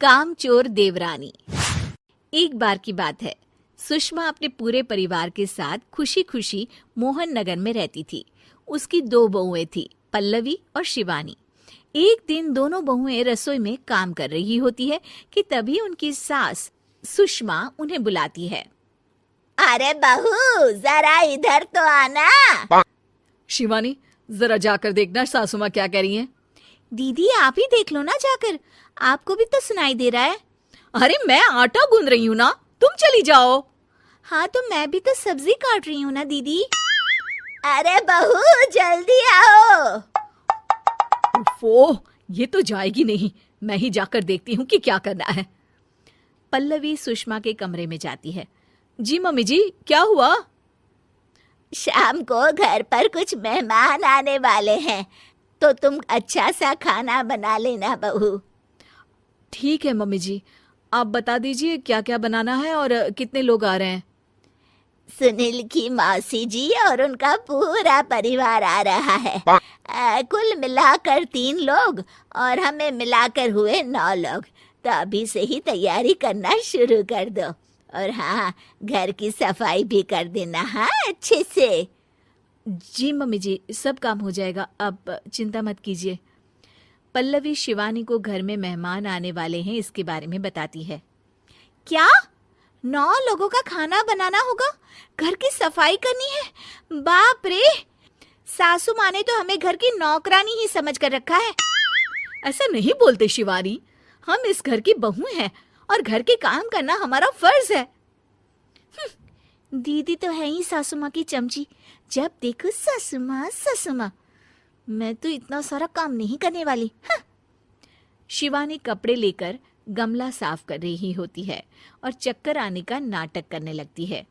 कामचोर देवरानी। एक बार की बात है, सुषमा अपने पूरे परिवार के साथ खुशी खुशी मोहन नगर में रहती थी। उसकी 2 बहुएं थी, पल्लवी और शिवानी। एक दिन दोनों बहुएं रसोई में काम कर रही होती है कि तभी उनकी सास सुषमा उन्हें बुलाती है। अरे बहू, जरा इधर तो आना। शिवानी, जरा जाकर देखना सासू माँ क्या कह रही हैं। दीदी, आप ही देख लो ना जाकर, आपको भी तो सुनाई दे रहा है। अरे मैं आटा गूंद रही हूँ ना, तुम चली जाओ। हाँ, तो मैं भी तो सब्जी काट रही हूँ ना दीदी। अरे बहू, जल्दी आओ। ओह, ये तो जाएगी नहीं। मैं ही जाकर देखती हूँ कि क्या करना है। पल्लवी सुषमा के कमरे में जाती है। जी मम्मी जी, क्या हुआ? शाम को घर पर कुछ मेहमान आने वाले हैं, तो तुम अच्छा सा खाना बना लेना बहू। ठीक है मम्मी जी, आप बता दीजिए क्या क्या बनाना है और कितने लोग आ रहे हैं। सुनील की मौसी जी और उनका पूरा परिवार आ रहा है। कुल मिलाकर 3 लोग और हमें मिलाकर हुए 9 लोग। तो अभी से ही तैयारी करना शुरू कर दो। और हाँ, घर की सफाई भी कर देना, हाँ, अच्छे से। जी मम्मी जी, सब काम हो जाएगा, आप चिंता मत कीजिए। पल्लवी शिवानी को घर में मेहमान आने वाले हैं इसके बारे में बताती है। क्या? 9 लोगों का खाना बनाना होगा, घर की सफाई करनी है? बाप रे, सासू माँ ने तो हमें घर की नौकरानी ही समझ कर रखा है। ऐसा नहीं बोलते शिवानी, हम इस घर की बहू हैं और घर के काम करना हमारा फर्ज है। दीदी तो है ही सासू माँ की चमची, जब देखो सासू माँ सासू माँ। मैं तो इतना सारा काम नहीं करने वाली। शिवानी कपड़े लेकर गमला साफ कर रही होती है और चक्कर आने का नाटक करने लगती है।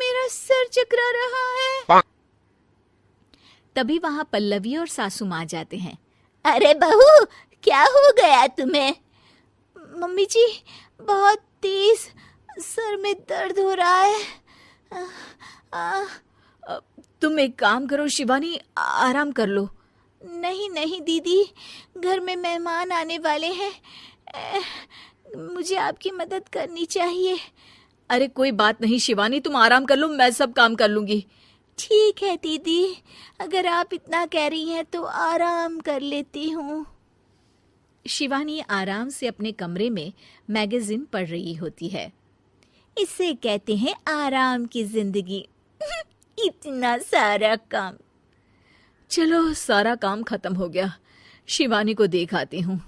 मेरा सर चकरा रहा है। तभी वहां पल्लवी और सासू माँ जाते हैं। अरे बहू, क्या हो गया तुम्हें? मम्मी जी, बहुत तेज सर में दर्द हो रहा है। तुम एक काम करो शिवानी, आराम कर लो। नहीं नहीं दीदी, घर में मेहमान आने वाले हैं, मुझे आपकी मदद करनी चाहिए। अरे कोई बात नहीं शिवानी, तुम आराम कर लो, मैं सब काम कर लूंगी। ठीक है दीदी, अगर आप इतना कह रही हैं तो आराम कर लेती हूँ। शिवानी आराम से अपने कमरे में मैगजीन पढ़ रही होती है। इसे कहते हैं आराम की जिंदगी। इतना सारा काम। चलो, सारा काम खत्म हो गया, शिवानी को देख आती हूँ।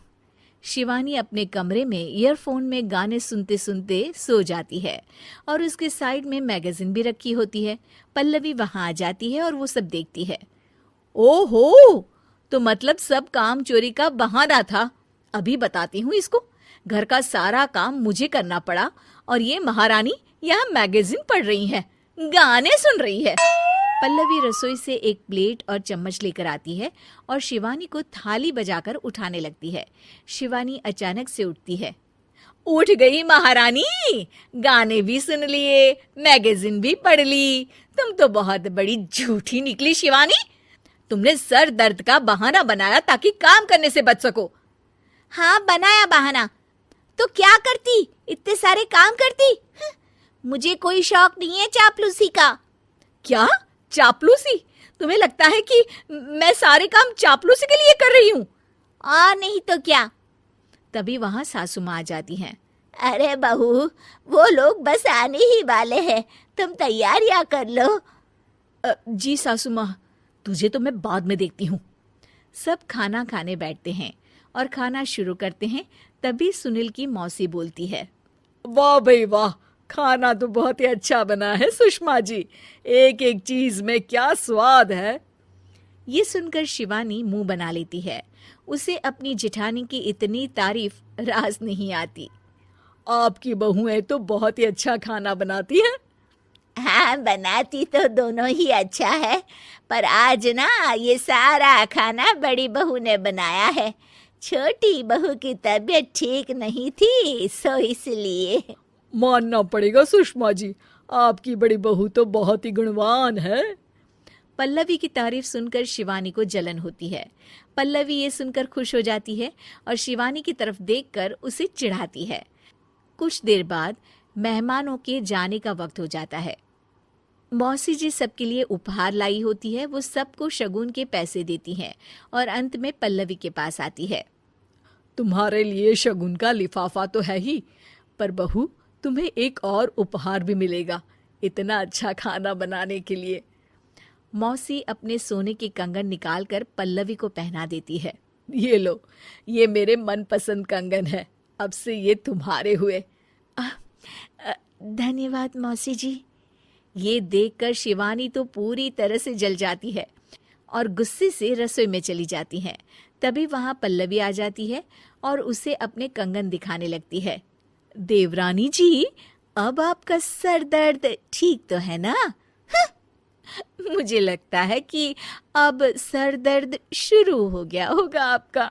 शिवानी अपने कमरे में ईयरफोन में गाने सुनते सुनते सो जाती है और उसके साइड में मैगजीन भी रखी होती है। पल्लवी वहां आ जाती है और वो सब देखती है। ओहो, तो मतलब सब काम चोरी का बहाना था। अभी बताती हूँ इसको। घर का सारा काम मुझे करना पड़ा और ये महारानी यहाँ मैगजीन पढ़ रही है, गाने सुन रही है। पल्लवी रसोई से एक प्लेट और चम्मच लेकर आती है और शिवानी को थाली बजाकर उठाने लगती है। शिवानी अचानक से उठती है। उठ गई महारानी, गाने भी सुन लिए, मैगजीन भी पढ़ ली। तुम तो बहुत बड़ी झूठी निकली शिवानी। तुमने सर दर्द का बहाना बनाया ताकि काम करने से बच सको। हाँ, बनाया बहाना, तो क्या करती, इतने सारे काम करती। मुझे कोई शौक नहीं है चापलूसी का। क्या चापलूसी? तुम्हें लगता है कि मैं सारे काम चापलूसी के लिए कर रही हूँ? और नहीं तो क्या। तभी वहां सासू माँ आ जाती हैं। अरे बहू, वो लोग बस आने ही वाले हैं, तुम तैयारियां कर लो। जी सासू माँ, तुझे तो मैं बाद में देखती हूँ। सब खाना खाने बैठते हैं और खाना शुरू करते हैं। तभी सुनील की मौसी बोलती है। वाह भाई वाह, खाना तो बहुत ही अच्छा बना है सुषमा जी, एक एक चीज में क्या स्वाद है। ये सुनकर शिवानी मुंह बना लेती है। उसे अपनी जेठानी की इतनी तारीफ रास नहीं आती। आपकी बहुएं तो बहुत ही अच्छा खाना बनाती हैं। हाँ, बनाती तो दोनों ही अच्छा है, पर आज ना ये सारा खाना बड़ी बहू ने बनाया है। छोटी बहू की तबीयत ठीक नहीं थी, सो इसलिए। मानना पड़ेगा सुषमा जी, आपकी बड़ी बहू तो बहुत ही गुणवान है। पल्लवी की तारीफ सुनकर शिवानी को जलन होती है। पल्लवी ये सुनकर खुश हो जाती है और शिवानी की तरफ देखकर उसे चिढ़ाती है। कुछ देर बाद मेहमानों के जाने का वक्त हो जाता है। मौसी जी सबके लिए उपहार लाई होती है। वो सबको शगुन के पैसे देती हैं और अंत में पल्लवी के पास आती है। तुम्हारे लिए शगुन का लिफाफा तो है ही, पर बहू तुम्हें एक और उपहार भी मिलेगा इतना अच्छा खाना बनाने के लिए। मौसी अपने सोने के कंगन निकालकर पल्लवी को पहना देती है। ये लो, ये मेरे मनपसंद कंगन है, अब से ये तुम्हारे हुए। धन्यवाद मौसी जी। ये देखकर शिवानी तो पूरी तरह से जल जाती है और गुस्से से रसोई में चली जाती है। तभी वहां पल्लवी आ जाती है और उसे अपने कंगन दिखाने लगती है। देवरानी जी, अब आपका सर दर्द ठीक तो है ना? मुझे लगता है कि अब सर दर्द शुरू हो गया होगा आपका।